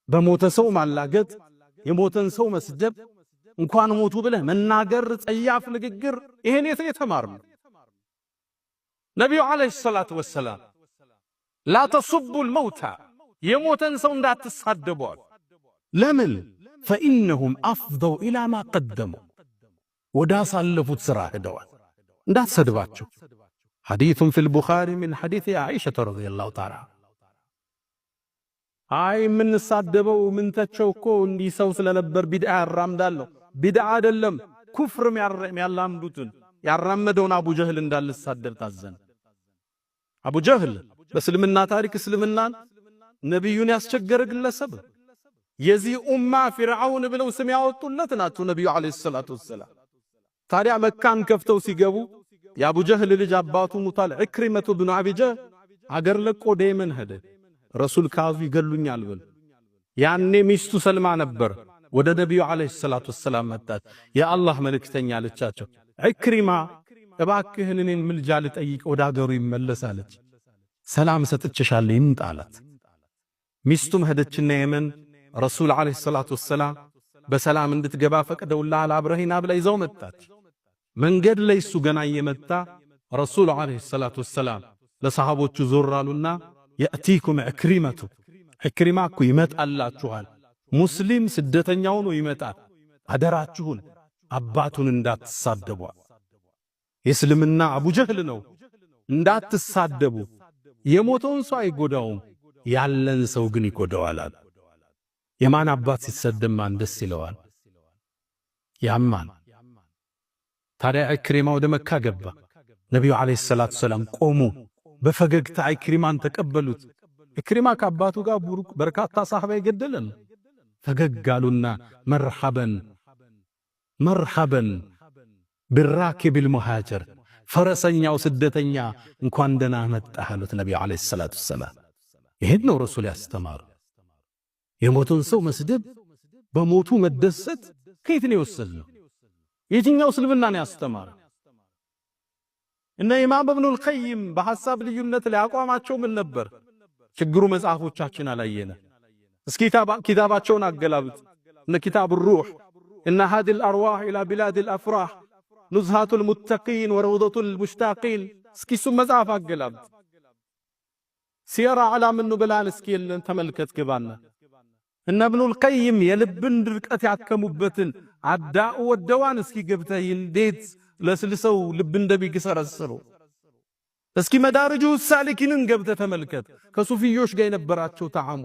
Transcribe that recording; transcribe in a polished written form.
በሞተ ሰው ማላገጥ የሞተን ሰው መስደብ እንኳን ሞቱ ብለህ መናገር ጸያፍ ንግግር ይሄን የተማርነው ነብዩ አለይሂ ሰላቱ ወሰላም لا تصبوا الموتى يموتن سو እንዳትሳደቡ ለምን فإنهم أفضوا إلى ما قدموا ወዳሳለፉት ስራ ሄደዋል እንዳትሰድባቸው حديث في البخاري من حديث عائشة رضي الله تعالى አይ ምን ሳደበው ምን ተቸውኮ እንዲህ ሰው ስለነበር ቢድዓ ያራምዳለው ቢድዓ አይደለም ኩፍር ያላምዱትን ያራመደውን አቡ ጀህል እንዳልሳደብ ታዘን አቡ ጀህል በእስልምና ታሪክ እስልምናን ነብዩን ያስቸገረ ግለሰብ የዚህ ኡማ ፍርዓውን ብለው ስም ያወጡለት ናቸው ነብዩ አለይሂ ሰላቱ ወሰላም ታዲያ መካን ከፍተው ሲገቡ የአቡ ጀህል ልጅ አባቱ ሙታል ኢክሪመቱ ብኑ አቢ ጀህል አገር ለቆ ደየመን ሄደ ረሱል ካዙ ይገሉኛል ብሎ ያኔ ሚስቱ ሰልማ ነበር ወደ ነብዩ አለይሂ ሰላቱ ወሰላም መጣች የአላህ መልእክተኛ አለቻቸው ኢክሪማ እባክህን እኔን ምልጃ ልጠይቅ ወደ አገሩ ይመለሳለች ሰላም ሰጥቼሻለሁ ይምጣላት ሚስቱም ሄደችና የመን ረሱል አለይሂ ሰላቱ ወሰላም በሰላም እንድትገባ ፈቅደውላል አብረሂና ብላ ይዘው መጣች መንገድ ላይ እሱ ገና እየመጣ ረሱል አለይሂ ሰላቱ ወሰላም ለሰሃቦቹ ዞራሉና يأتيكم عكرمة عكرمة ይመጣላችኋል ሙስሊም ስደተኛው ነው ይመጣል አደራችሁን አባቱን እንዳትሳደቡ የእስልምና አቡ ጀህል ነው እንዳትሳደቡ የሞተውን ሰው አይጎዳውም ያለን ሰው ግን ይጎዳዋል የማን አባት ሲሰደብ ማን ደስ ይለዋል ያማን ታዲያ ኢክሪማ ወደ መካ ገባ ነብዩ አለይሂ ሰላቱ ሰላም ቆሙ በፈገግታ ኢክሪማን ተቀበሉት ኢክሪማ ከአባቱ ጋር ቡሩክ በርካታ ሰሃባ ይገደለን ፈገጋሉና መርሐበን بالراكب المهاجر ፈረሰኛው ስደተኛ እንኳን ደህና መጣህ አሉት ነብዩ አለይሂ ሰላቱ ሰላም ይሄን ነው ረሱል ያስተማሩ የሞቱን ሰው መስደብ በሞቱ መደሰት ከየት ነው የወሰደው የትኛው እስልምና ነው ያስተማረው እነ ኢማም ኢብኑ አልቀይም በሐሳብ ልዩነት ላይ አቋማቸው ምን ነበር ችግሩ መጽሐፎቻችን አላየነ እስኪ ኪታባቸውን አገላብጥ እነ ኪታብ الروح ان هذه الارواح الى بلاد الافراح نزهة المتقين وروضة المشتاقين እስኪ እሱ መጽሐፍ አገላብጥ ሲራ علام النبلان እስኪ ተመልከት ግባና እነ ኢብኑ አልቀይም የልብን ድርቀት ያከሙበትን አዳኡ ወደዋን እስኪ ገብተህ እንዴት ለስልሰው ልብ እንደሚገሰረሰሩ እስኪ መዳርጁ ሳሊኪንን ገብተ ተመልከት ከሱፊዮች ጋር የነበራቸው ተዓሙ